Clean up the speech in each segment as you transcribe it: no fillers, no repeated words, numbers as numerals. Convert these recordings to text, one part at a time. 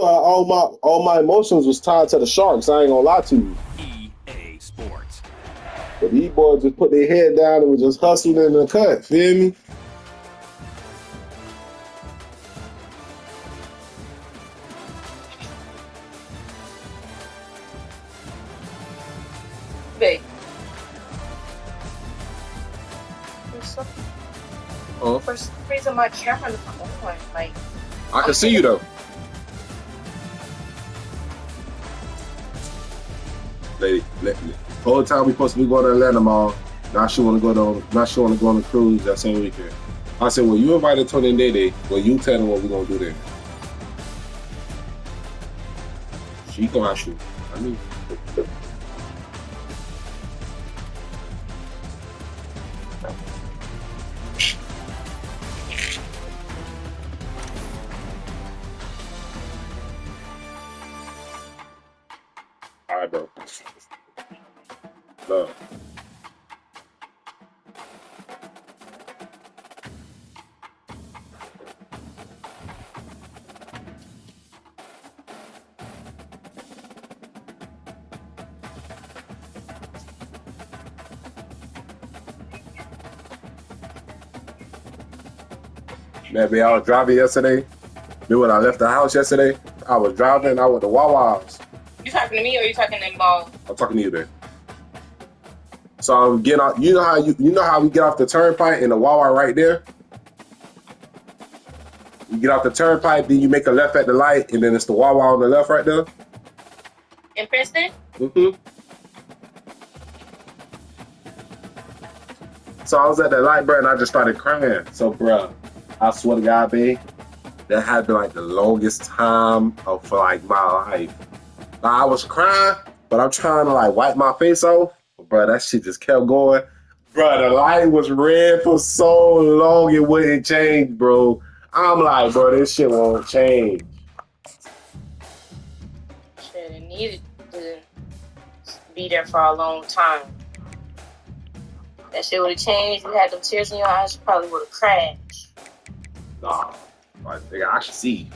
all my emotions was tied to the Sharks. I ain't gonna lie to you. EA Sports. But these boys just put their head down and was just hustling in the cut. Feel me? Big. So, Huh? for some reason, my camera is not on. Like, I can see you though. Lady, the whole time we supposed to be going to Atlanta Mall. Now she want to go to. Now she want to go on a cruise that same weekend. I said, well, you invited Tony and Day. Well, you tell them what we gonna do then. She gonna ask you. I mean. All right, bro. Love. Man, I was driving yesterday. Then when I left the house yesterday, I was driving. I went to Wawa's. you talking to me or you talking to Ball? I'm talking to you there. So I'm getting out. You know how we get off the turnpike and the Wawa right there. You get off the turnpike, then you make a left at the light, and then it's the Wawa on the left right there. In Princeton? Mm-hmm. So I was at that light, bro, and I just started crying. So, bro, I swear to God, babe, that had been like the longest time of like my life. Like, I was crying, but I'm trying to like wipe my face off. Bro, that shit just kept going. Bro, the light was red for so long it wouldn't change, bro. I'm like, bro, this shit won't change. Shit, it needed to be there for a long time. That shit would have changed. You had them tears in your eyes, you probably would have crashed. Nah, like, nigga, I should see.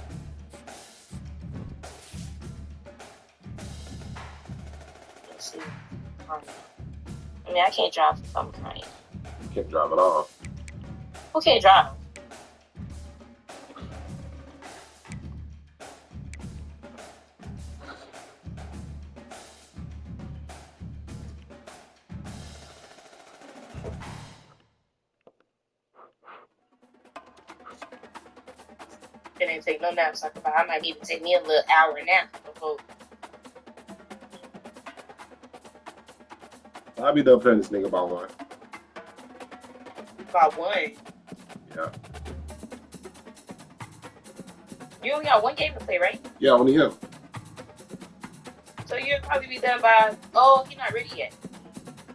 Let's see. I mean, I can't drive if I'm crying. Can't drive at all. Who can't drive? It ain't take no naps. I might need to take me a little hour nap before. I'll be done playing this nigga about one. About one. Yeah. You only got one game to play, right? Yeah, only him. So you'll probably be done by. Oh, he's not ready yet.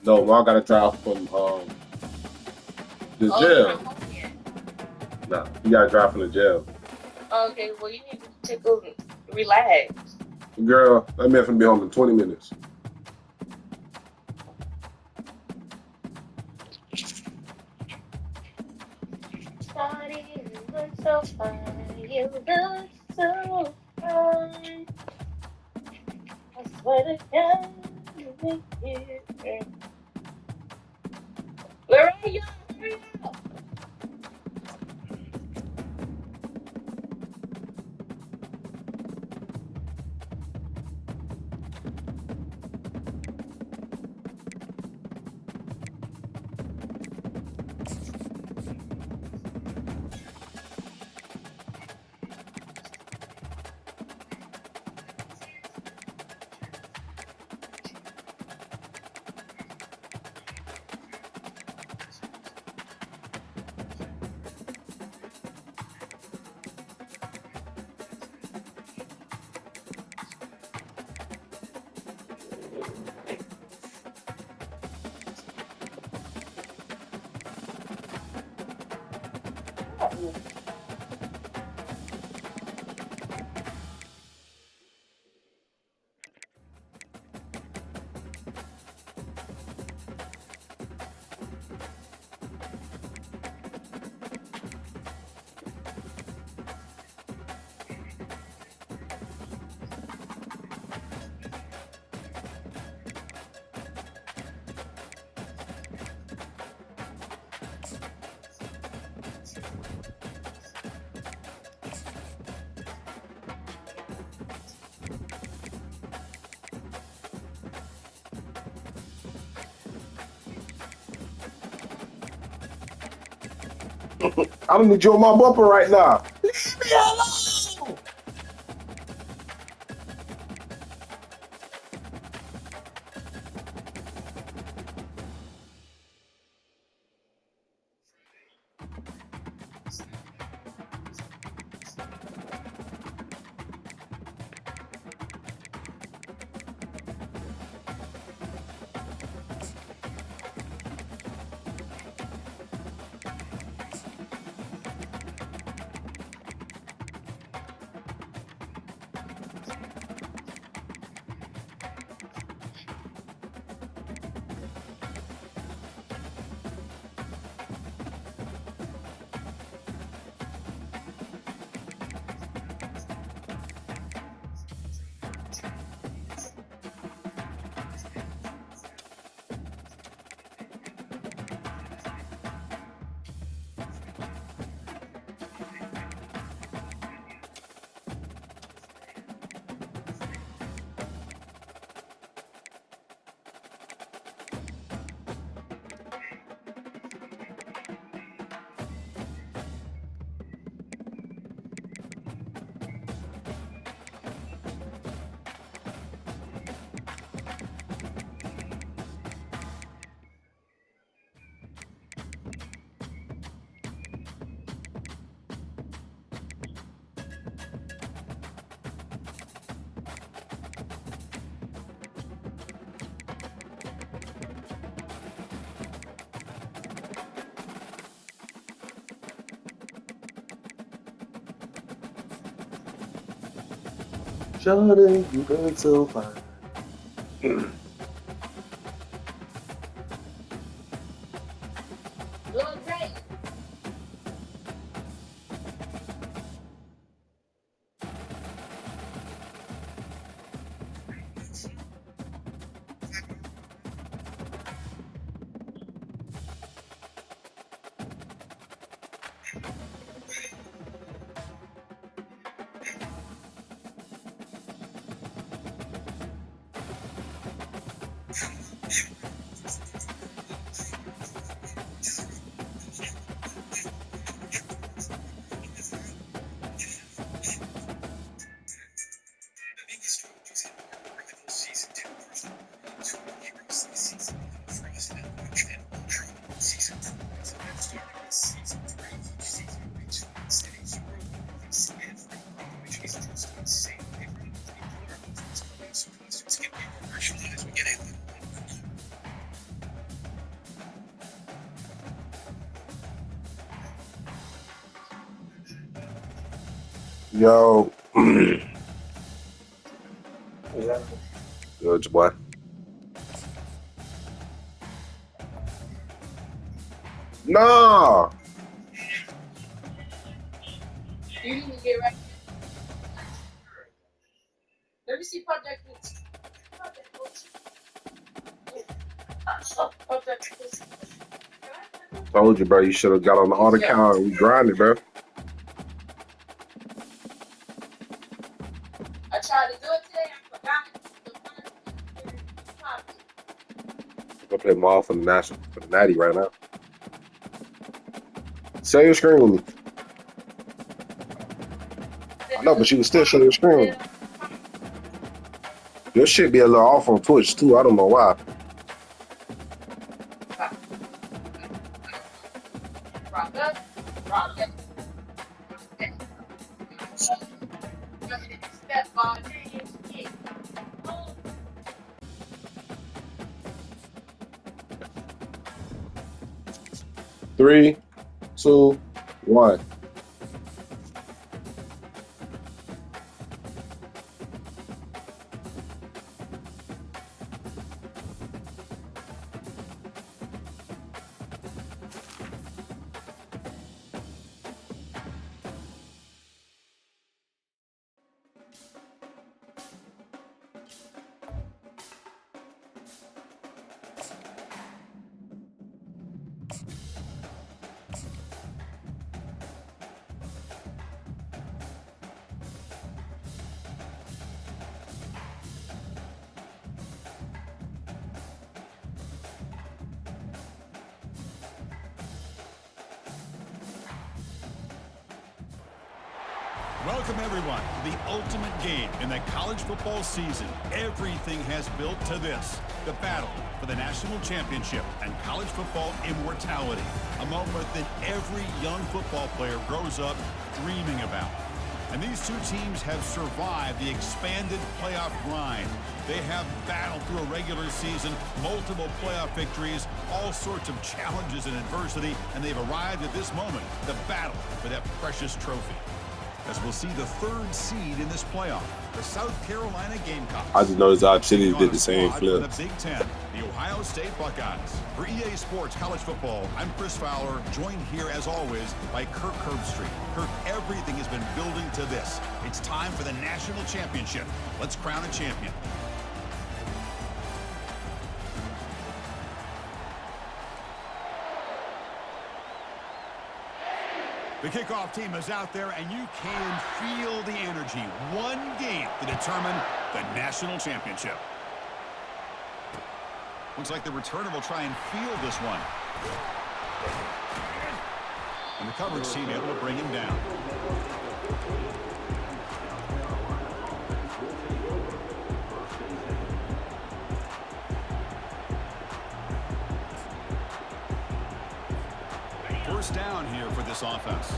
No, Mom got to drive from the Oh, jail. he's not home yet. Nah, you got to drive from the jail. Okay, well you need to take a relax. Girl, that man finna be home in 20 minutes. Starting to look so fine, you look so fine. I swear to God, you make it. Where are you? Hurry up! I'm enjoying my bumper right now. Leave me alone. Jordan, you look so fine. Look great. Yo. Good boy. No. You need to get right. Let me see pop that coochie. Pop that coochie. Pop that coochie. Told you, bro. You should have got on the auto count and we grinded, bro. I tried to do it today. I forgot. I'm gonna play them all for the national, for the natty right now. Share your screen with me. I know, but you can still share your screen with me. Your shit be a little off on Twitch too. I don't know why. Three, two, one. Welcome, everyone, to the ultimate game in the college football season. Everything has built to this, the battle for the national championship and college football immortality, a moment that every young football player grows up dreaming about. And these two teams have survived the expanded playoff grind. They have battled through a regular season, multiple playoff victories, all sorts of challenges and adversity, and they've arrived at this moment, the battle for that precious trophy. As we'll see the third seed in this playoff, the South Carolina Gamecocks. I just noticed our Chili did the same flip. flips. The Big Ten, the Ohio State Buckeyes. For EA Sports College Football, I'm Chris Fowler, joined here as always by Kirk Herbstreit. Kirk, everything has been building to this. It's time for the national championship. Let's crown a champion. The kickoff team is out there, and you can feel the energy. One game to determine the national championship. Looks like the returner will try and field this one. And the coverage team able to bring him down. First down here for this offense.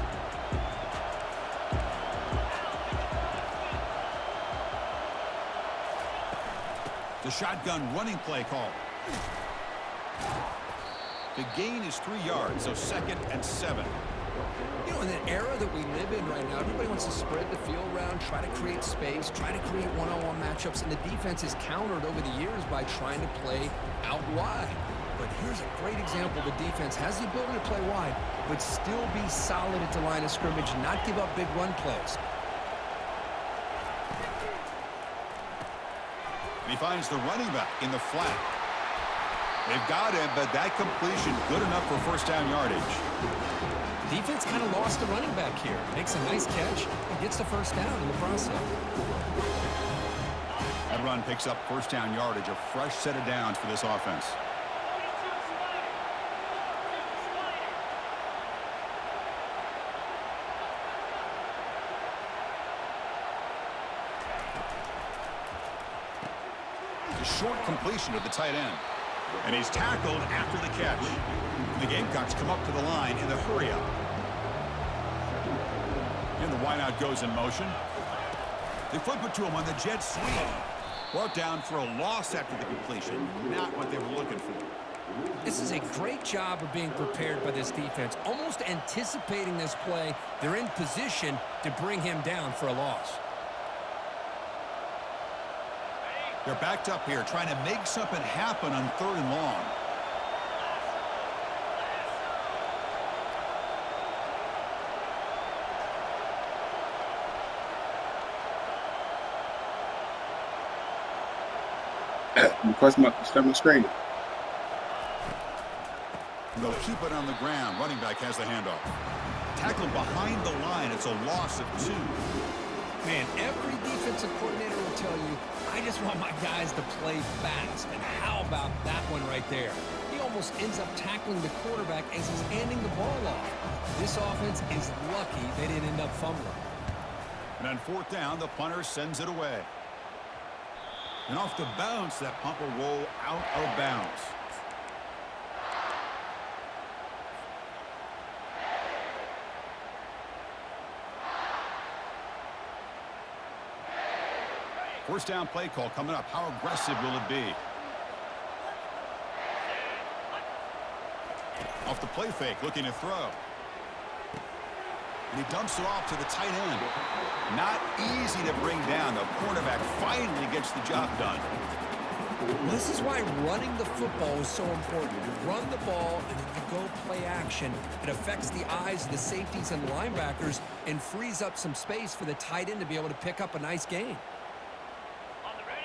The shotgun running play call. The gain is 3 yards, so 2nd and 7. You know, in the era that we live in right now, everybody wants to spread the field around, try to create space, try to create one-on-one matchups, and the defense is countered over the years by trying to play out wide. But here's a great example. The defense has the ability to play wide, but still be solid at the line of scrimmage, not give up big run plays. And he finds the running back in the flat. They've got him, but that completion good enough for first down yardage. Defense kind of lost the running back here. Makes a nice catch and gets the first down in the process. That run picks up first down yardage, a fresh set of downs for this offense. A short completion to the tight end. And he's tackled after the catch. The Gamecocks come up to the line in the hurry-up. And the wideout goes in motion. They flip it to him on the jet sweep. Brought down for a loss after the completion. Not what they were looking for. This is a great job of being prepared by this defense. Almost anticipating this play. They're in position to bring him down for a loss. They're backed up here, trying to make something happen on 3rd and long. Request my screen. They'll keep it on the ground. Running back has the handoff. Tackled behind the line. It's a loss of 2. Man, every defensive coordinator will tell you, I just want my guys to play fast. And how about that one right there? He almost ends up tackling the quarterback as he's handing the ball off. This offense is lucky they didn't end up fumbling. And on 4th down, the punter sends it away. And off the bounce, that punt will roll out of bounds. First down play call coming up. How aggressive will it be? Off the play fake, looking to throw. And he dumps it off to the tight end. Not easy to bring down. The cornerback finally gets the job done. This is why running the football is so important. You run the ball, and if you go play action, it affects the eyes of the safeties and linebackers and frees up some space for the tight end to be able to pick up a nice gain.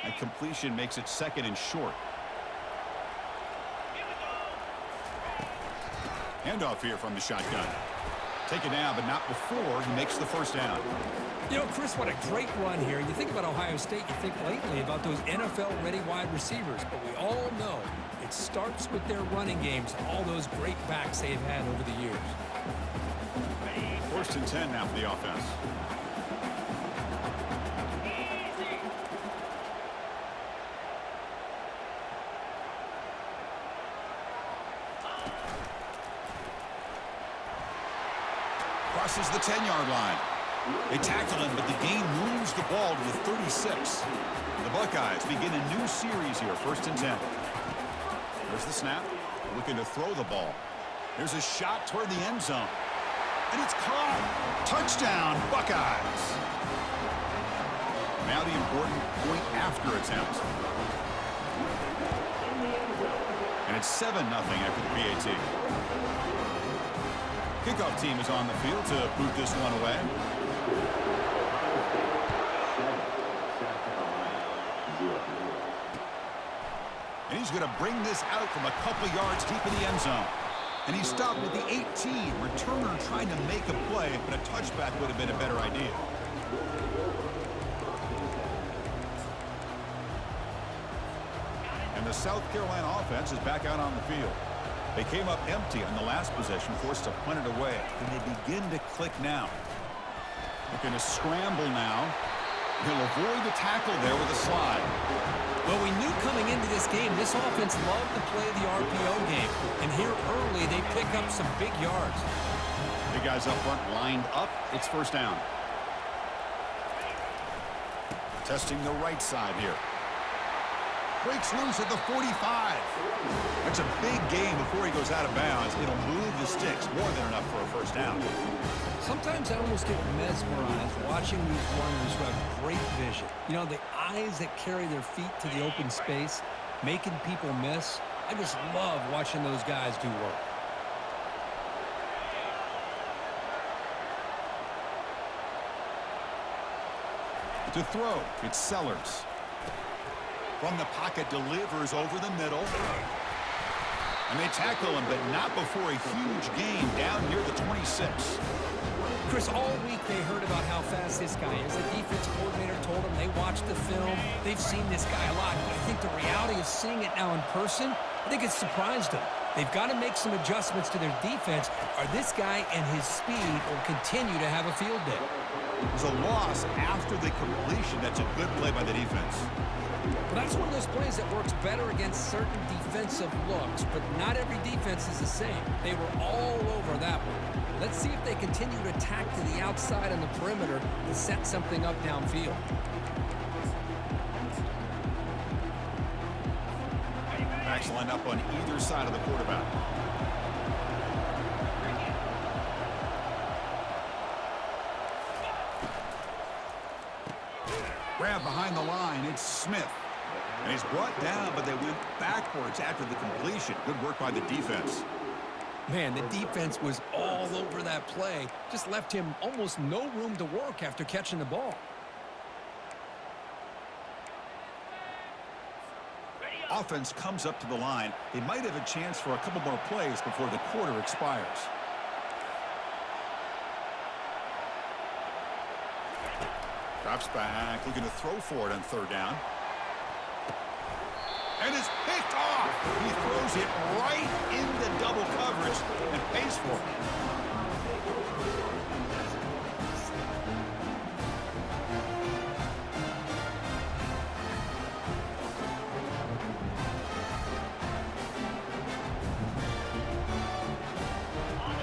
And completion makes it 2nd and short. Handoff here from the shotgun. Taken down, but not before he makes the first down. You know, Chris, what a great run here. You think about Ohio State, you think lately about those NFL-ready wide receivers, but we all know it starts with their running games, all those great backs they've had over the years. 1st and 10 now for the offense. crosses the 10-yard line. They tackle him, but the gain moves the ball to the 36. The Buckeyes begin a new series here, 1st and 10. There's the snap, looking to throw the ball. There's a shot toward the end zone. And it's caught. Touchdown, Buckeyes. Now the important point after attempt. And it's 7-0 after the PAT. Kickoff team is on the field to boot this one away. And he's going to bring this out from a couple yards deep in the end zone. And he stopped at the 18. Returner trying to make a play, but a touchback would have been a better idea. And the South Carolina offense is back out on the field. They came up empty on the last possession, forced to punt it away. And they begin to click now. They're going to scramble now. He'll avoid the tackle there with a slide. Well, we knew coming into this game, this offense loved to play the RPO game. And here early, they pick up some big yards. The guys up front lined up. It's 1st down. Testing the right side here. Breaks loose at the 45. That's a big gain before he goes out of bounds. It'll move the sticks more than enough for a 1st down. Sometimes I almost get mesmerized watching these runners who have great vision. You know, the eyes that carry their feet to the open space, making people miss. I just love watching those guys do work. To throw, it's Sellers. From the pocket, delivers over the middle. And they tackle him, but not before a huge gain down near the 26. Chris, all week they heard about how fast this guy is. The defense coordinator told them they watched the film. They've seen this guy a lot, but I think the reality of seeing it now in person, I think it's surprised them. They've got to make some adjustments to their defense, or this guy and his speed will continue to have a field day. It was a loss after the completion. That's a good play by the defense. Well, that's one of those plays that works better against certain defensive looks, but not every defense is the same. They were all over that one. Let's see if they continue to attack to the outside on the perimeter to set something up downfield. Backs line up on either side of the quarterback. Grab behind the line, it's Smith. And he's brought down, but they went backwards after the completion. Good work by the defense. Man, the defense was all over that play. Just left him almost no room to work after catching the ball. Offense comes up to the line. They might have a chance for a couple more plays before the quarter expires. Drops back, looking to throw for it on 3rd down. And it's picked off. He throws it right into double coverage and pays for it.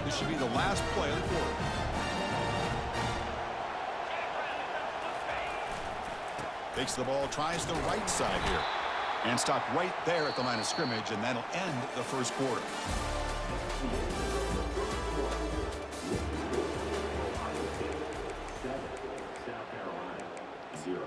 This should be the last play of the quarter. Takes the ball, tries the right side here. And stop right there at the line of scrimmage, and that'll end the 1st quarter. South Carolina, 0.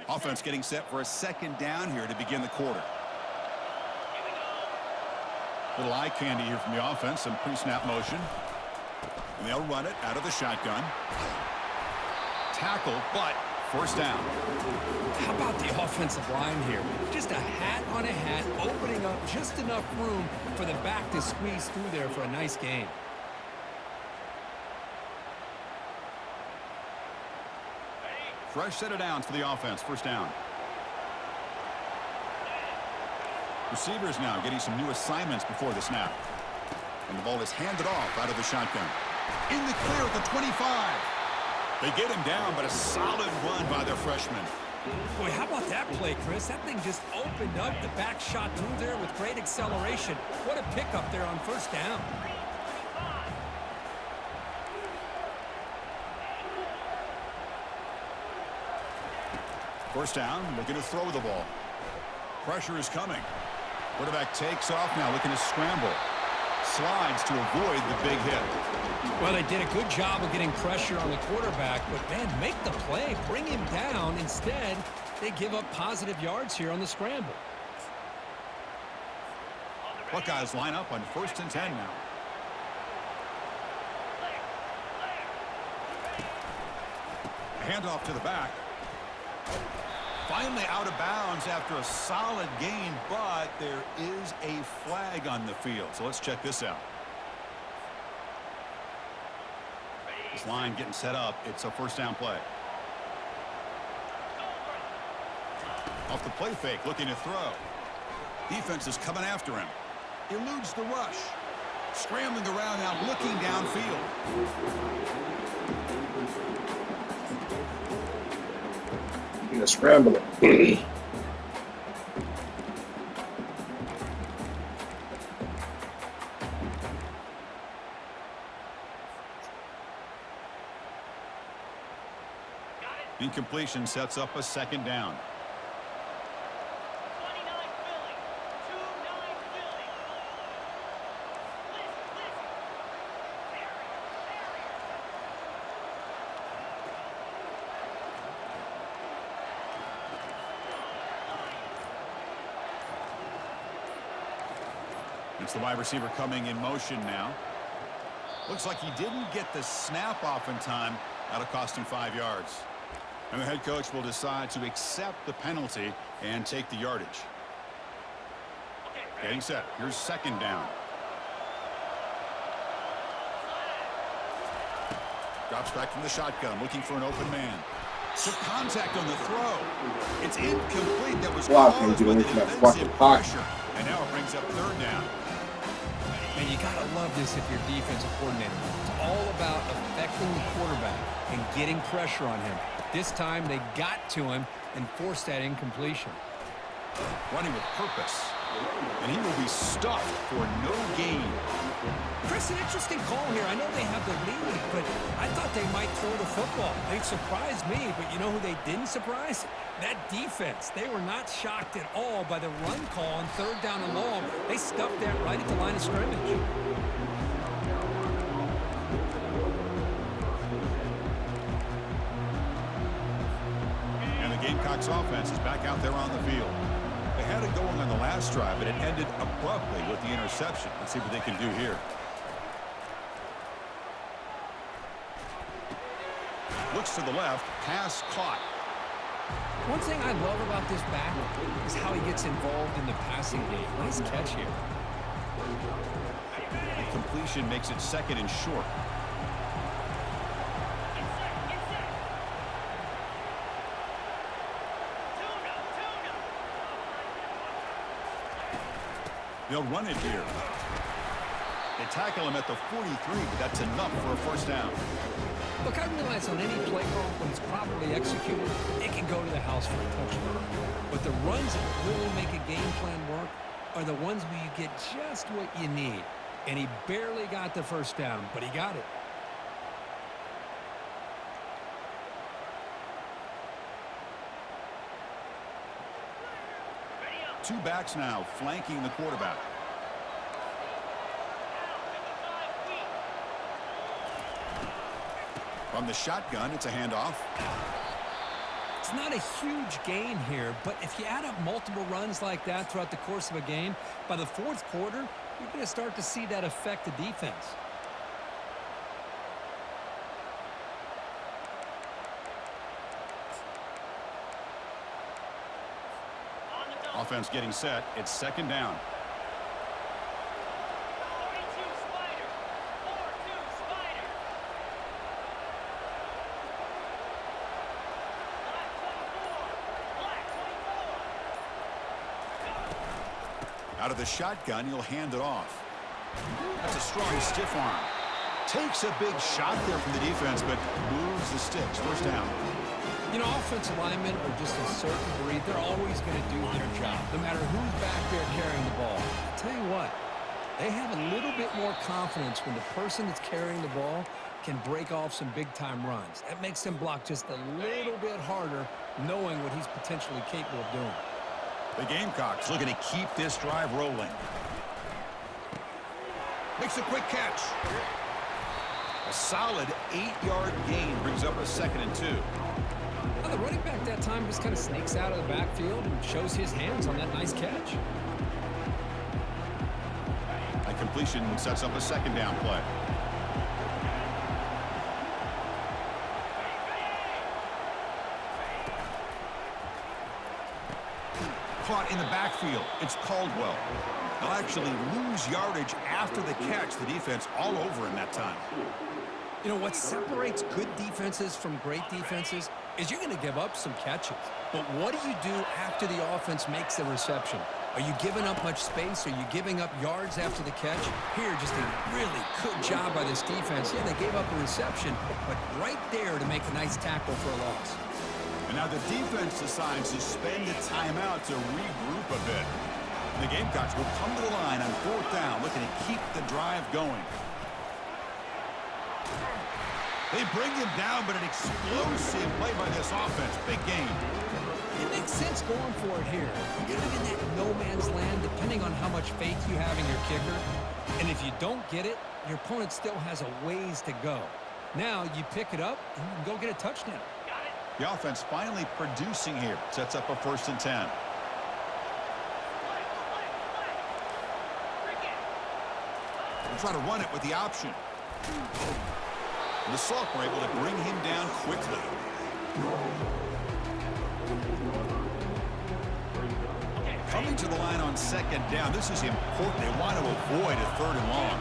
Offense getting set for a 2nd down here to begin the quarter. Little eye candy here from the offense, some pre-snap motion. And they'll run it out of the shotgun. Tackle, but 1st down. How about the offensive line here? Just a hat on a hat, opening up just enough room for the back to squeeze through there for a nice gain. Fresh set of downs for the offense, 1st down. Receivers now getting some new assignments before the snap. And the ball is handed off out of the shotgun. In the clear at the 25. They get him down, but a solid run by their freshman. Boy, how about that play, Chris? That thing just opened up. The back shot through there with great acceleration. What a pickup there on first down. First down, looking to throw the ball. Pressure is coming. Quarterback takes off now, looking to scramble. Slides to avoid the big hit. Well, they did a good job of getting pressure on the quarterback, but, man, make the play. Bring him down. Instead, they give up positive yards here on the scramble. Buckeyes line up on 1st and 10 now. Handoff to the back. Finally out of bounds after a solid gain, but there is a flag on the field. So let's check this out. This line getting set up. It's a first down play. Off the play fake, looking to throw. Defense is coming after him. Eludes the rush. Scrambling around now, looking downfield. Scrambling. Incompletion sets up a 2nd down. It's the wide receiver coming in motion now. Looks like he didn't get the snap off in time. That'll cost him 5 yards. And the head coach will decide to accept the penalty and take the yardage. Getting set. Here's 2nd down. Drops back from the shotgun, looking for an open man. Took contact on the throw. It's incomplete. That was caused by the defensive pressure. And now it brings up 3rd down. And you got to love this if you're defensive coordinator. It's all about affecting the quarterback and getting pressure on him. This time they got to him and forced that incompletion. Running with purpose. And he will be stuffed for no gain. Chris, an interesting call here. I know they have the lead, but I thought they might throw the football. They surprised me, but you know who they didn't surprise? That defense. They were not shocked at all by the run call on 3rd down and long. They stuffed that right at the line of scrimmage. And the Gamecocks offense is back out there on the field. They had it going on the last drive, but it ended abruptly with the interception. Let's see what they can do here. Looks to the left, pass caught. One thing I love about this back is how he gets involved in the passing game. Nice catch here. The completion makes it 2nd and short. They'll run it here. They tackle him at the 43, but that's enough for a first down. Look, I realize on any play call, when it's properly executed, it can go to the house for a touchdown. But the runs that really make a game plan work are the ones where you get just what you need. And he barely got the first down, but he got it. Two backs now flanking the quarterback. From the shotgun, it's a handoff. It's not a huge gain here, but if you add up multiple runs like that throughout the course of a game, by the 4th quarter, you're going to start to see that affect the defense. Offense getting set. It's 2nd down. Out of the shotgun, he'll hand it off. That's a strong stiff arm. Takes a big shot there from the defense, but moves the sticks. First down. You know, offensive linemen are just a certain breed. They're always going to do their job, no matter who's back there carrying the ball. I'll tell you what, they have a little bit more confidence when the person that's carrying the ball can break off some big-time runs. That makes them block just a little bit harder, knowing what he's potentially capable of doing. The Gamecocks looking to keep this drive rolling. Makes a quick catch. A solid 8-yard gain brings up a 2nd and 2. Well, the running back that time just kind of sneaks out of the backfield and shows his hands on that nice catch. A completion sets up a 2nd down play. Caught in the backfield. It's Caldwell. They'll actually lose yardage after the catch. The defense all over him that time. You know, what separates good defenses from great defenses is you're going to give up some catches. But what do you do after the offense makes the reception? Are you giving up much space? Are you giving up yards after the catch? Here, just a really good job by this defense. Yeah, they gave up a reception, but right there to make a nice tackle for a loss. And now the defense decides to spend a timeout to regroup a bit. The Gamecocks will come to the line on 4th down, looking to keep the drive going. They bring him down, but an explosive play by this offense. Big game. It makes sense going for it here. You're kind of in that no-man's land, depending on how much faith you have in your kicker. And if you don't get it, your opponent still has a ways to go. Now you pick it up and you can go get a touchdown. The offense finally producing here. Sets up a 1st and 10. We'll try to run it with the option. And the Salk were able to bring him down quickly. Coming to the line on 2nd down. This is important. They want to avoid a 3rd and long.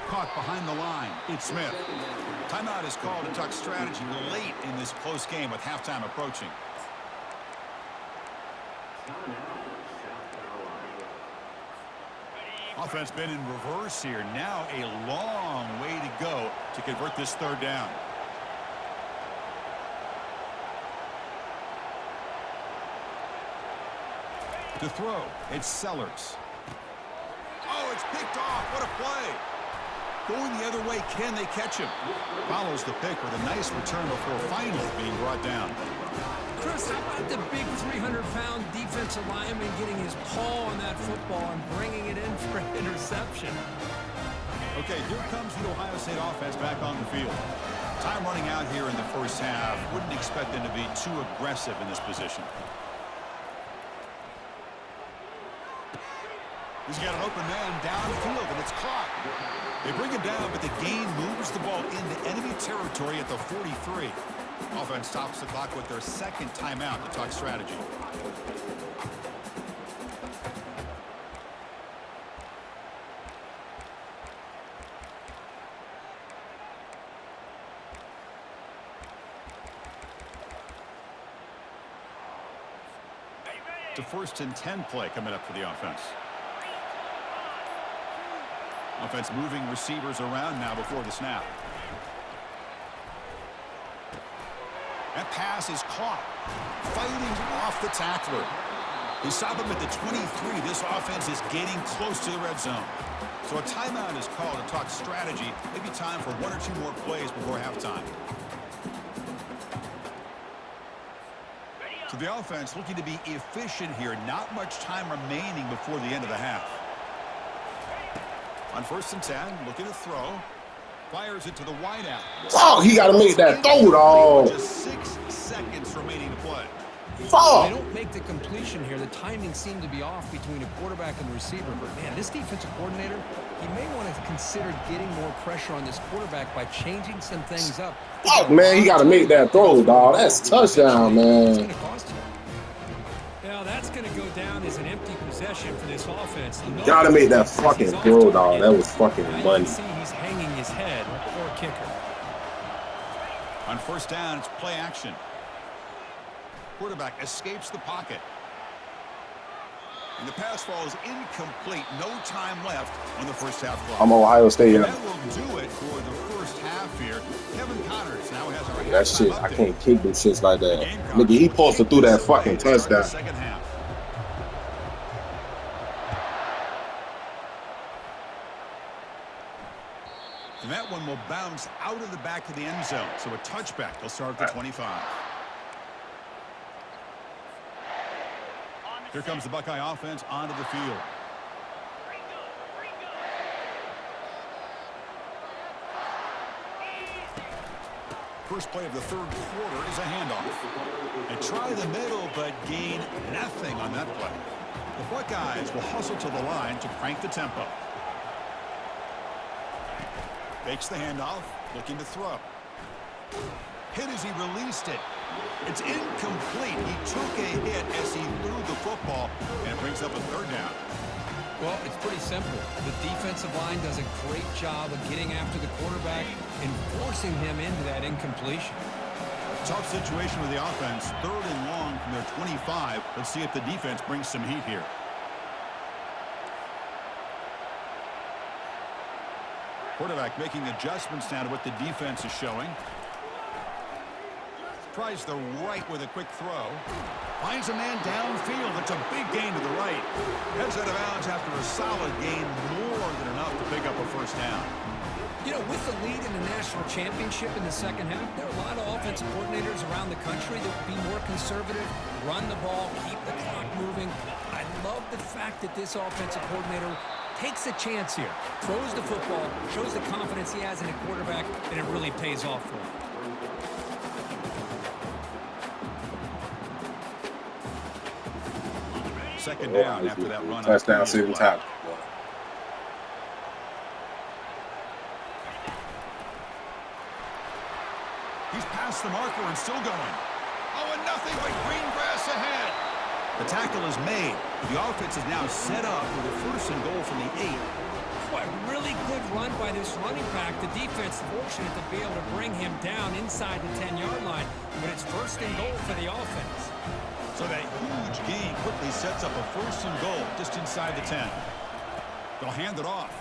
Caught behind the line. It's Smith. Timeout is called to talk strategy late in this close game with halftime approaching. Offense been in reverse here. Now a long way to go to convert this 3rd down. To throw, it's Sellers. Oh, it's picked off. What a play. Going the other way, can they catch him? Follows the pick with a nice return before finally being brought down. Chris, how about the big 300-pound defensive lineman getting his paw on that football and bringing it in for an interception? Okay, here comes the Ohio State offense back on the field. Time running out here in the 1st half. Wouldn't expect them to be too aggressive in this position. He's got an open man downfield, and it's caught. They bring him down, but the gain moves the ball into enemy territory at the 43. Offense stops the clock with their 2nd timeout to talk strategy. It's a 1st and 10 play coming up for the offense. Offense moving receivers around now before the snap. That pass is caught. Fighting off the tackler. They stop him at the 23. This offense is getting close to the red zone. So a timeout is called to talk strategy. Maybe time for 1 or 2 more plays before halftime. So the offense looking to be efficient here. Not much time remaining before the end of the half. On 1st and 10, looking to throw. Fires it to the wideout. Oh, he got to make that throw, dog. Just 6 seconds remaining to play. Fuck. They don't make the completion here. The timing seemed to be off between a quarterback and the receiver. But, man, this defensive coordinator, he may want to consider getting more pressure on this quarterback by changing some things up. Fuck, man, he got to make that throw, dog. That's touchdown, It's going man. to cost you. Now, that's going to go down as an empty possession for this offense. Got to make that fucking throw, dog. That was fucking Now you money. can see he's hanging his head. Poor kicker. On 1st down, it's play action. Quarterback escapes the pocket. And the pass falls incomplete. No time left on the first half clock. I'm Ohio State. And that will do it for the first half here. Kevin Connors now has our That shit, halftime I update. can't kick them shits like that. Gamecocks Nigga, he will supposed to take threw that this away fucking to start the touchdown. second half. And that one will bounce out of the back of the end zone. So a touchback. They'll start at the 25. Here comes the Buckeye offense onto the field. First play of the third quarter is a handoff. They try the middle, but gain nothing on that play. The Buckeyes will hustle to the line to crank the tempo. Fakes the handoff, looking to throw. Hit as he released it. It's incomplete. He took a hit as he threw the football, and it brings up a third down. Well, it's pretty simple. The defensive line does a great job of getting after the quarterback and forcing him into that incompletion. Tough situation with the offense. 3rd and long from their 25. Let's see if the defense brings some heat here. Quarterback making adjustments now to what the defense is showing. Tries the right with a quick throw. Finds a man downfield. It's a big gain to the right. Heads out of bounds after a solid gain, more than enough to pick up a first down. You know, with the lead in the national championship in the second half, there are a lot of offensive coordinators around the country that would be more conservative, run the ball, keep the clock moving. I love the fact that this offensive coordinator takes a chance here, throws the football, shows the confidence he has in a quarterback, and it really pays off for him. Second down after that run. Touchdown, season top. He's past the marker and still going. Oh, and nothing but green grass ahead. The tackle is made. The offense is now set up with a 1st and goal from the 8. Boy, really good run by this running back. The defense fortunate to be able to bring him down inside the 10-yard line, but it's 1st and goal for the offense. So that huge gain quickly sets up a 1st and goal just inside the 10. They'll hand it off.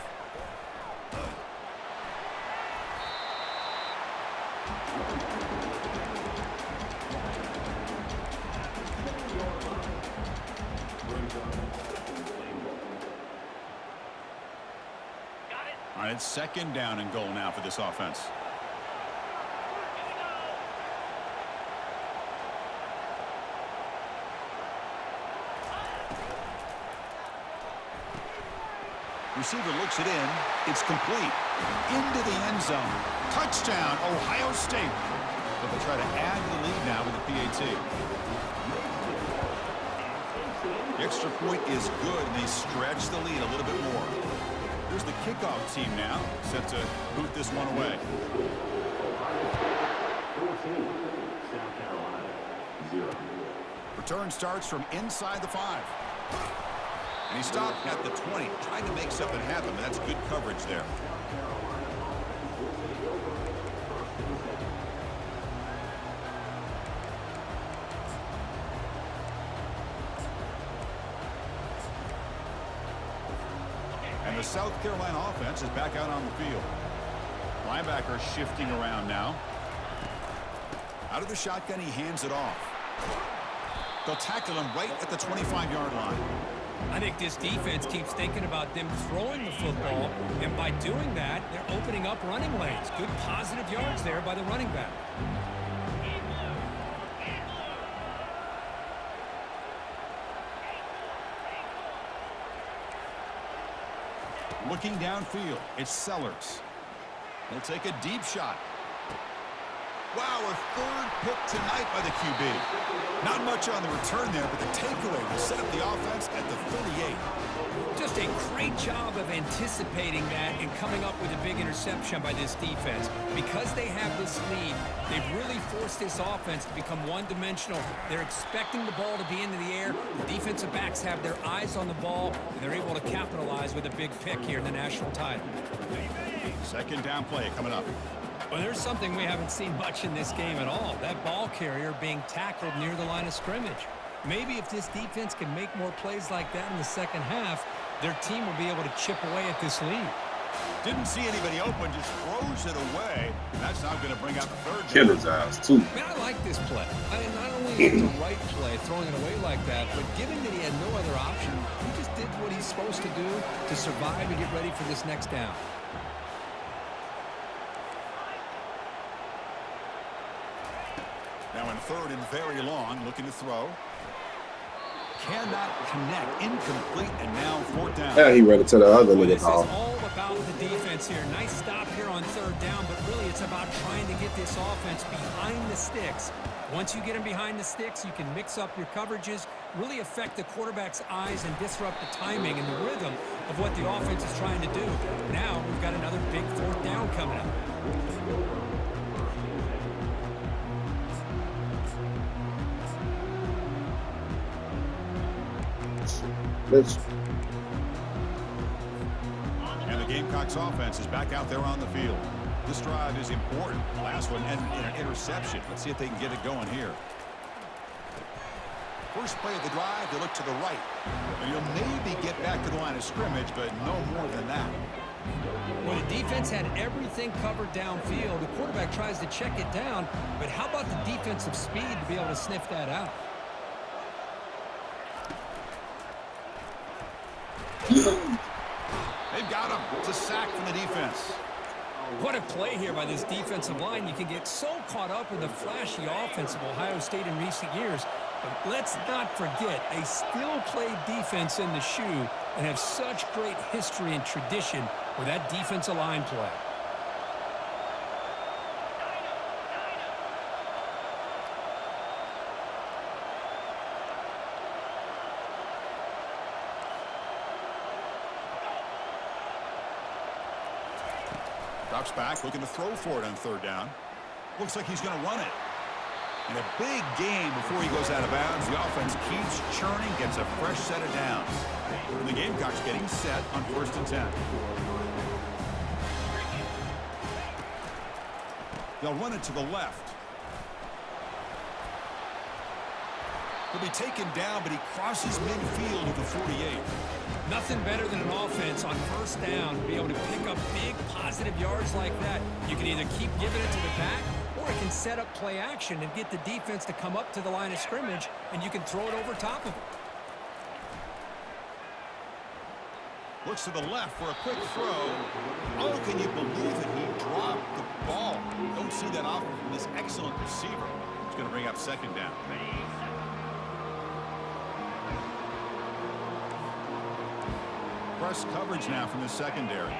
All right, it's 2nd down and goal now for this offense. Receiver looks it in. It's complete. Into the end zone. Touchdown, Ohio State. But they try to add to the lead now with the PAT. The extra point is good, and they stretch the lead a little bit more. Here's the kickoff team now, set to boot this one away. Return starts from inside the 5. And he stopped at the 20, trying to make something happen, but that's good coverage there. And the South Carolina offense is back out on the field. Linebacker shifting around now. Out of the shotgun, he hands it off. They'll tackle him right at the 25-yard line. I think this defense keeps thinking about them throwing the football, and by doing that, they're opening up running lanes. Good positive yards there by the running back. Looking downfield, it's Sellers. He'll take a deep shot. Wow, a 3rd pick tonight by the QB. Not much on the return there, but the takeaway will set up the offense at the 38. Just a great job of anticipating that and coming up with a big interception by this defense. Because they have this lead, they've really forced this offense to become one-dimensional. They're expecting the ball to be into the air. The defensive backs have their eyes on the ball, and they're able to capitalize with a big pick here in the national title. 2nd down play coming up. Well, there's something we haven't seen much in this game at all. That ball carrier being tackled near the line of scrimmage. Maybe if this defense can make more plays like that in the second half, their team will be able to chip away at this lead. Didn't see anybody open, just throws it away. That's not going to bring out the third down. Killer's ass, too. Man, I like this play. I mean, not only is it the right play, throwing it away like that, but given that he had no other option, he just did what he's supposed to do to survive and get ready for this next down. Now in third and very long, looking to throw. Cannot connect, incomplete, and now fourth down. Yeah, he read it to the other Boy, nigga this is dog. all about the defense here. Nice stop here on third down, but really it's about trying to get this offense behind the sticks. Once you get them behind the sticks, you can mix up your coverages, really affect the quarterback's eyes and disrupt the timing and the rhythm of what the offense is trying to do. Now we've got another big fourth down coming up. Let's And the Gamecocks offense is back out there on the field. This drive is important. Last one ended in an interception. Let's see if they can get it going here. First play of the drive, they look to the right. And you'll maybe get back to the line of scrimmage, but no more than that. Well, the defense had everything covered downfield. The quarterback tries to check it down, but how about the defensive speed to be able to sniff that out? They've got him. It's a sack from the defense. What a play here by this defensive line. You can get so caught up in the flashy offense of Ohio State in recent years, but let's not forget, they still play defense in the shoe and have such great history and tradition with that defensive line play. Drops back, looking to throw for it on third down. Looks like he's going to run it. And a big game before he goes out of bounds. The offense keeps churning, gets a fresh set of downs. And the Gamecocks getting set on 1st and 10. They'll run it to the left. He'll be taken down, but he crosses midfield at the 48. Nothing better than an offense on first down to be able to pick up big positive yards like that. You can either keep giving it to the back, or it can set up play action and get the defense to come up to the line of scrimmage, and you can throw it over top of it. Looks to the left for a quick throw. Oh, can you believe it? He dropped the ball. Don't see that often from this excellent receiver. It's going to bring up second down. Press coverage now from the secondary.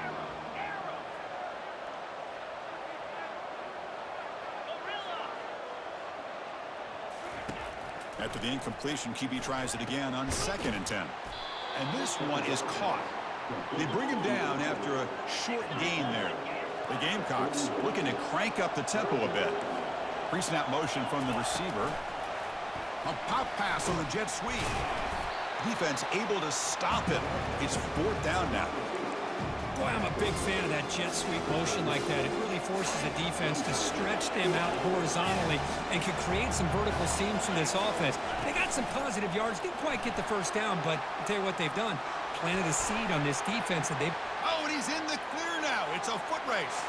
After the incompletion, QB tries it again on 2nd and 10. And this one is caught. They bring him down after a short gain there. The Gamecocks looking to crank up the tempo a bit. Pre-snap motion from the receiver. A pop pass on the jet sweep. Defense able to stop it. It's 4th down now. Boy, I'm a big fan of that jet sweep motion like that. It really forces the defense to stretch them out horizontally and can create some vertical seams from this offense. They got some positive yards. Didn't quite get the first down, but I'll tell you what they've done. Planted a seed on this defense, and they've... Oh, and he's in the clear now. It's a foot race.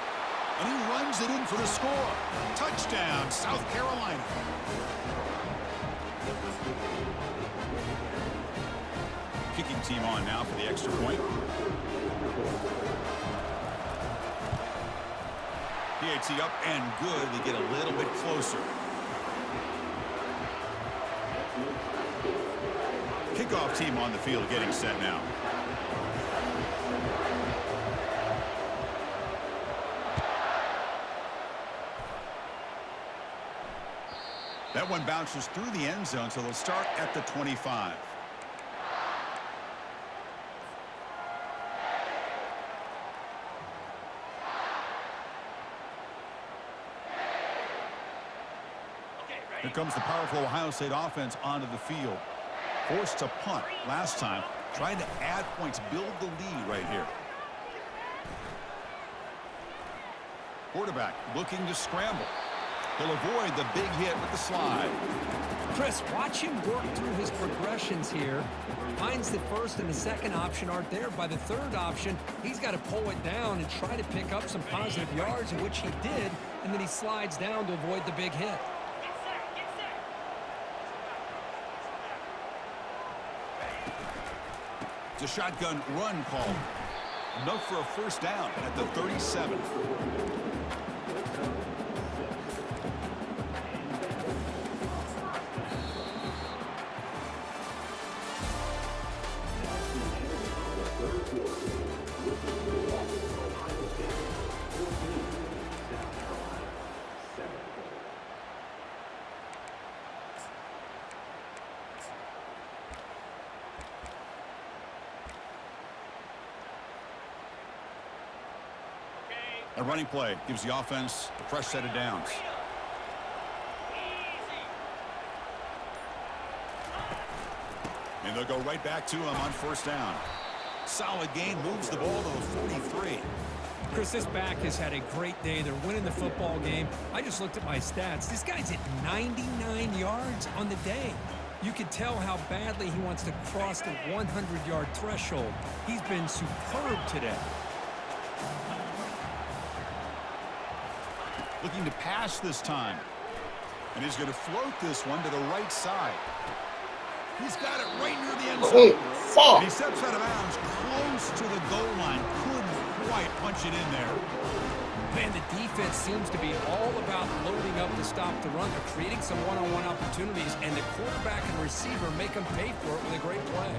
And he runs it in for the score. Touchdown, South Carolina. Kicking team on now for the extra point. PAT up and good. They get a little bit closer. Kickoff team on the field getting set now. That one bounces through the end zone, so they'll start at the 25. Here comes the powerful Ohio State offense onto the field. Forced to punt last time. Trying to add points, build the lead right here. Quarterback looking to scramble. He'll avoid the big hit with the slide. Chris, watch him work through his progressions here. Finds the first and the second option aren't there. By the third option, he's got to pull it down and try to pick up some positive yards, in which he did, and then he slides down to avoid the big hit. It's a shotgun run call. Enough for a first down at the 37. A running play gives the offense a fresh set of downs. And they'll go right back to him on first down. Solid gain, moves the ball to the 43. Chris, this back has had a great day. They're winning the football game. I just looked at my stats. This guy's at 99 yards on the day. You can tell how badly he wants to cross the 100-yard threshold. He's been superb today. Looking to pass this time. And he's going to float this one to the right side. He's got it right near the end zone. And he steps out of bounds close to the goal line. Couldn't quite punch it in there. Man, the defense seems to be all about loading up to stop the run. They're creating some one-on-one opportunities, and the quarterback and receiver make them pay for it with a great play.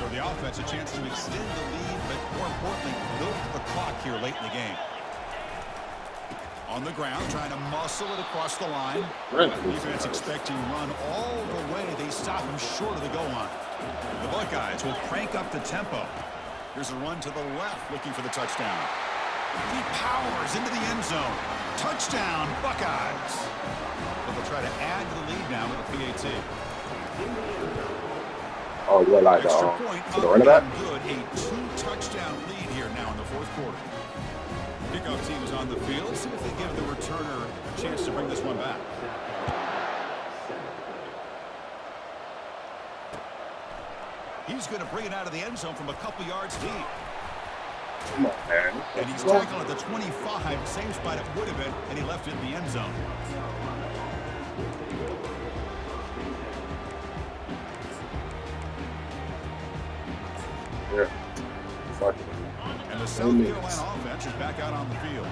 For the offense, a chance to extend the lead, but more importantly, milk the clock here late in the game. On the ground, trying to muscle it across the line. Defense expecting run all the way. They stop him short of the goal line. The Buckeyes will crank up the tempo. Here's a run to the left, looking for the touchdown. He powers into the end zone. Touchdown, Buckeyes. But they'll try to add to the lead now with a PAT. Oh, you like Extra point to the running back? good. A 2-touchdown lead here now in the fourth quarter. Kickoff team is on the field. Let's see if they give the returner a chance to bring this one back. He's going to bring it out of the end zone from a couple yards deep. Come on, man. And he's tackled at the 25, same spot it would have been, and he left it in the end zone. Yeah. Fuck it. And the South Carolina offense is back out on the field.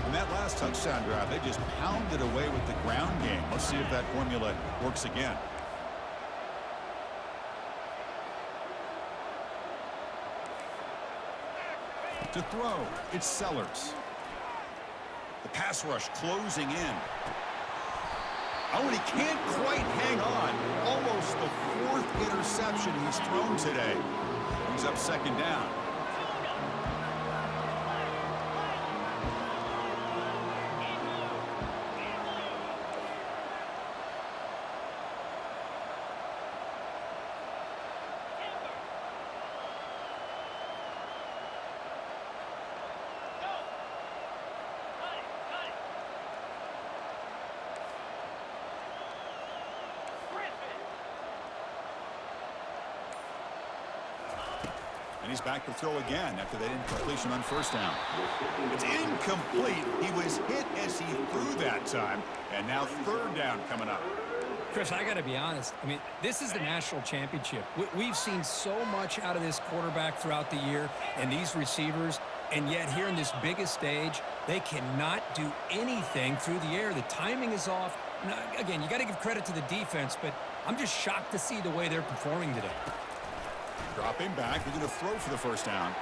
On that last touchdown drive, they just pounded away with the ground game. Let's see if that formula works again. To throw, it's Sellers. The pass rush closing in. Oh, and he can't quite hang on. Almost the 4th interception he's thrown today. He's up second down. And he's back to throw again after that incompletion on first down. It's incomplete. He was hit as he threw that time. And now third down coming up. Chris, I got to be honest. I mean, this is the national championship. We've seen so much out of this quarterback throughout the year and these receivers, and yet here in this biggest stage, they cannot do anything through the air. The timing is off. Now, again, you got to give credit to the defense, but I'm just shocked to see the way they're performing today. Dropping back, they're going to throw for the first down.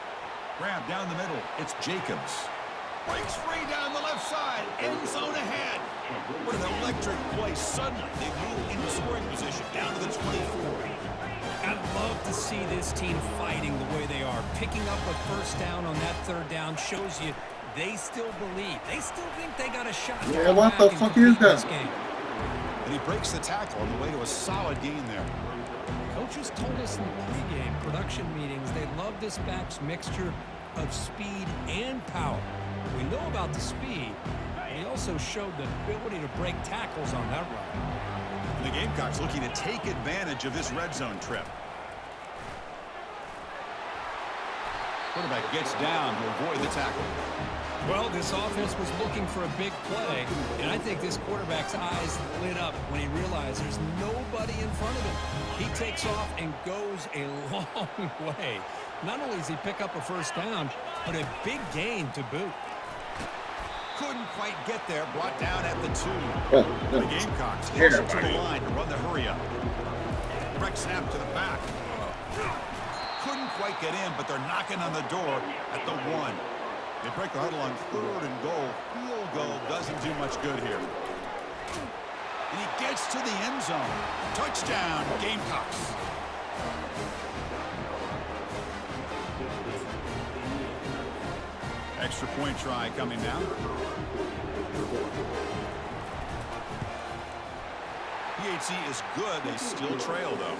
Grab down the middle. It's Jacobs. Breaks free down the left side. End zone ahead. What an electric play. Suddenly, they move into scoring position down to the 24. I'd love to see this team fighting the way they are. Picking up a first down on that third down shows you they still believe. They still think they got a shot. Yeah, what the fuck is that? And he breaks the tackle on the way to a solid gain there. Coaches told us in the pregame production meetings they love this back's mixture of speed and power. We know about the speed, but he also showed the ability to break tackles on that run. The Gamecocks looking to take advantage of this red zone trip. Quarterback gets down to avoid the tackle. Well, this offense was looking for a big play, and I think this quarterback's eyes lit up when he realized there's nobody in front of him. He takes off and goes a long way. Not only does he pick up a first down, but a big gain to boot. Couldn't quite get there, brought down at the 2. The Gamecocks closer to the line to run the hurry up. Direct snap to the back. Couldn't quite get in, but they're knocking on the door at the 1. They break the huddle on 3rd and goal. Field goal doesn't do much good here. And he gets to the end zone. Touchdown, Gamecocks. Extra point try coming now. PHC is good. They still trail, though.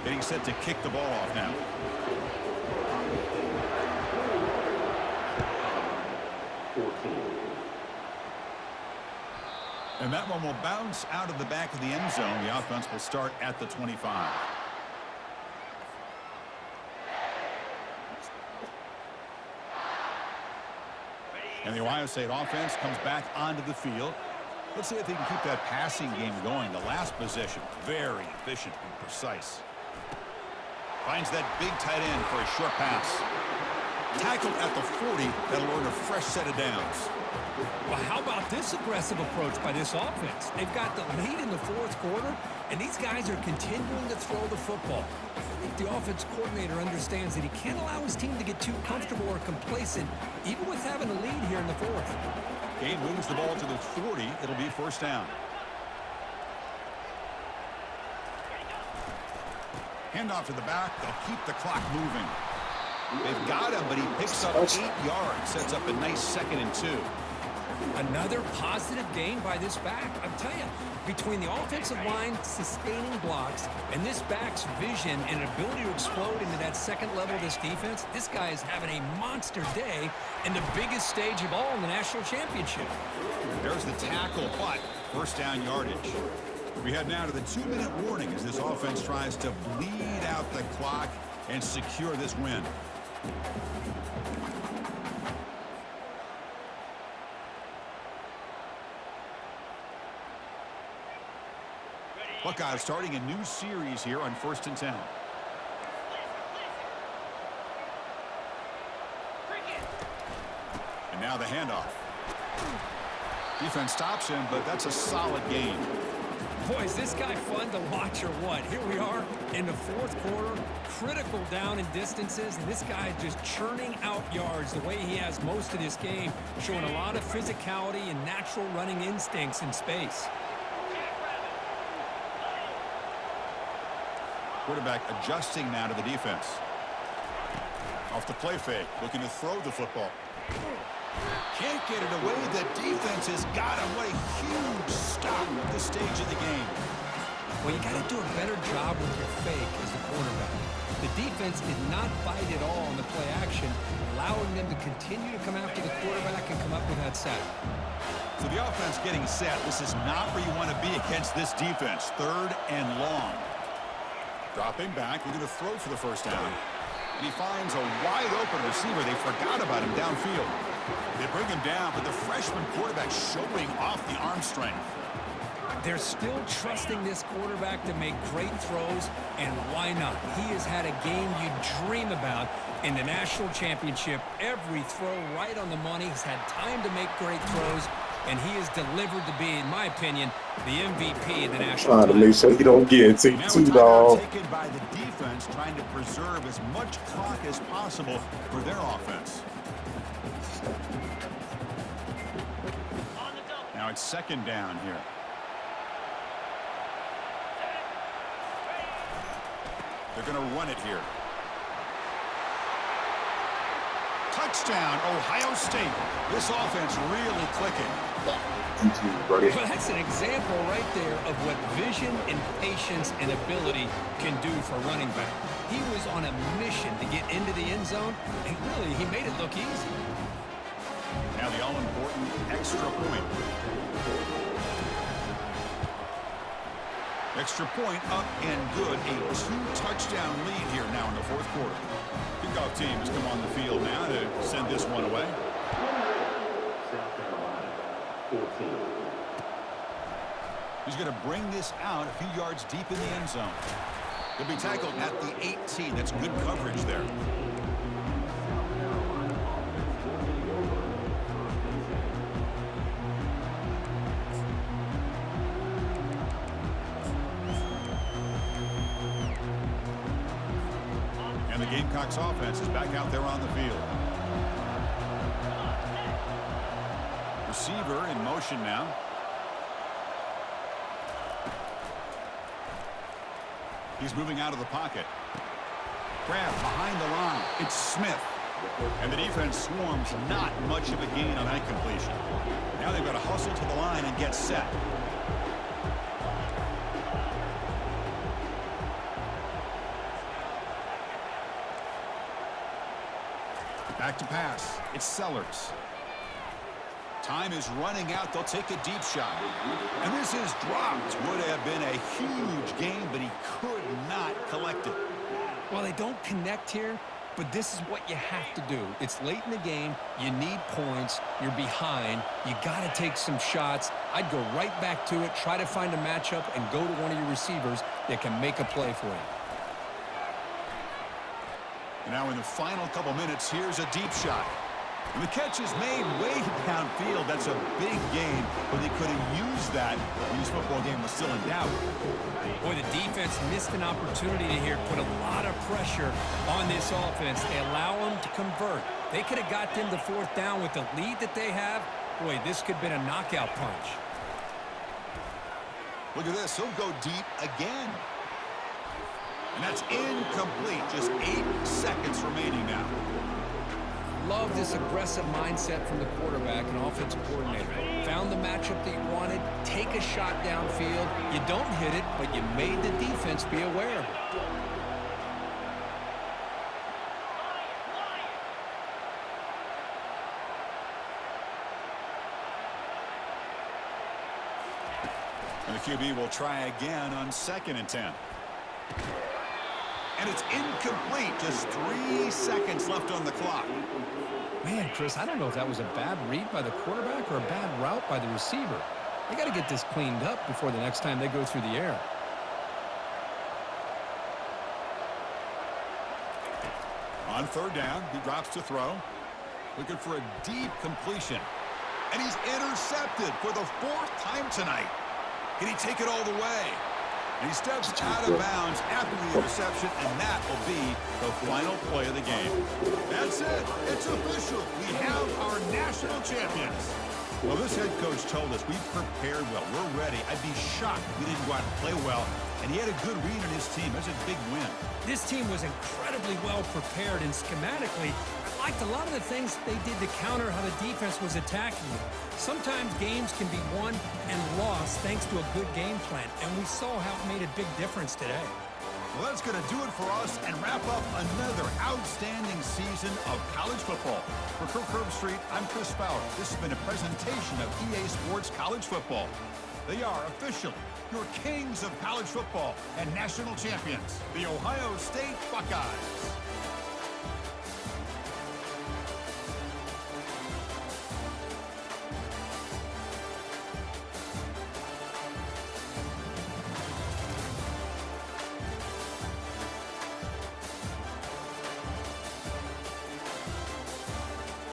Getting set to kick the ball off now. And that one will bounce out of the back of the end zone. The offense will start at the 25. And the Ohio State offense comes back onto the field. Let's see if they can keep that passing game going. The last possession, very efficient and precise. Finds that big tight end for a short pass. Tackled at the 40. That'll earn a fresh set of downs. Well, how about this aggressive approach by this offense? They've got the lead in the 4th quarter, and these guys are continuing to throw the football. I think the offense coordinator understands that he can't allow his team to get too comfortable or complacent, even with having a lead here in the 4th. Gain moves the ball to the 40. It'll be first down. Handoff to the back. They'll keep the clock moving. They've got him, but he picks up 8 yards. Sets up a nice 2nd and 2. Another positive gain by this back. I'm telling you, between the offensive line sustaining blocks and this back's vision and ability to explode into that second level of this defense, this guy is having a monster day in the biggest stage of all in the national championship. There's the tackle, but first down yardage. We head now to the 2-minute warning as this offense tries to bleed out the clock and secure this win. Buckeyes starting a new series here on 1st and 10. And now the handoff. Defense stops him, but that's a solid gain. Boy, is this guy fun to watch or what? Here we are in the 4th quarter, critical down in distances, and this guy is just churning out yards the way he has most of this game, showing a lot of physicality and natural running instincts in space. Quarterback adjusting now to the defense. Off the play fake, looking to throw the football. Can't get it away. The defense has got him. What a huge stop at this stage of the game. Well, you got to do a better job with your fake as a quarterback. The defense did not bite at all on the play action, allowing them to continue to come after the quarterback and come up with that sack. So the offense getting set. This is not where you want to be against this defense. 3rd and long. Dropping back, looking to throw for the first down. And he finds a wide-open receiver. They forgot about him downfield. They bring him down, but the freshman quarterback showing off the arm strength. They're still trusting this quarterback to make great throws, and why not? He has had a game you dream about in the national championship. Every throw right on the money. He's had time to make great throws, and he has delivered to be, in my opinion, the MVP of the national Trying to make sure he don't get into Now two a timeout dog. taken by the defense, trying to preserve as much clock as possible for their offense. Now it's 2nd down here. They're going to run it here. Touchdown, Ohio State. This offense really clicking. Well, that's an example right there of what vision and patience and ability can do for running back. He was on a mission to get into the end zone, and really, he made it look easy. Now the all-important extra point. Extra point up and good. A 2-touchdown lead here now in the fourth quarter. Kickoff team has come on the field now to send this one away. He's going to bring this out a few yards deep in the end zone. He'll be tackled at the 18. That's good coverage there. And the Gamecocks offense is back out there on the field. Receiver in motion now. He's moving out of the pocket. Grab behind the line. It's Smith. And the defense swarms not much of a gain on that completion. Now they've got to hustle to the line and get set. Back to pass. It's Sellers. Time is running out. They'll take a deep shot. And this is dropped. Would have been a huge game, but he could not collect it. Well, they don't connect here, but this is what you have to do. It's late in the game. You need points. You're behind. You got to take some shots. I'd go right back to it, try to find a matchup, and go to one of your receivers that can make a play for you. And now in the final couple minutes, here's a deep shot. And the catch is made way downfield. That's a big game, but they could have used that when this football game was still in doubt. Boy, the defense missed an opportunity here, put a lot of pressure on this offense. They allow them to convert. They could have got them to fourth down with the lead that they have. Boy, this could have been a knockout punch. Look at this. He'll go deep again. And that's incomplete. Just 8 seconds remaining now. Love this aggressive mindset from the quarterback and offensive coordinator. Found the matchup that you wanted, take a shot downfield. You don't hit it, but you made the defense be aware of it. And the QB will try again on 2nd and 10. And it's incomplete. Just 3 seconds left on the clock. Man, Chris, I don't know if that was a bad read by the quarterback or a bad route by the receiver. They got to get this cleaned up before the next time they go through the air. On 3rd down, he drops to throw. Looking for a deep completion. And he's intercepted for the 4th time tonight. Can he take it all the way? And he steps out of bounds after the interception, and that will be the final play of the game. That's it. It's official. We have our national champions. Well, this head coach told us we prepared well. We're ready. I'd be shocked if we didn't go out and play well. And he had a good read on his team. That's a big win. This team was incredibly well prepared, and schematically, I liked a lot of the things they did to counter how the defense was attacking them. Sometimes games can be won and lost thanks to a good game plan, and we saw how it made a big difference today. Well, that's going to do it for us and wrap up another outstanding season of college football. For Kirk Herbstreit, I'm Chris Fowler. This has been a presentation of EA Sports College Football. They are officially your kings of college football and national champions, the Ohio State Buckeyes.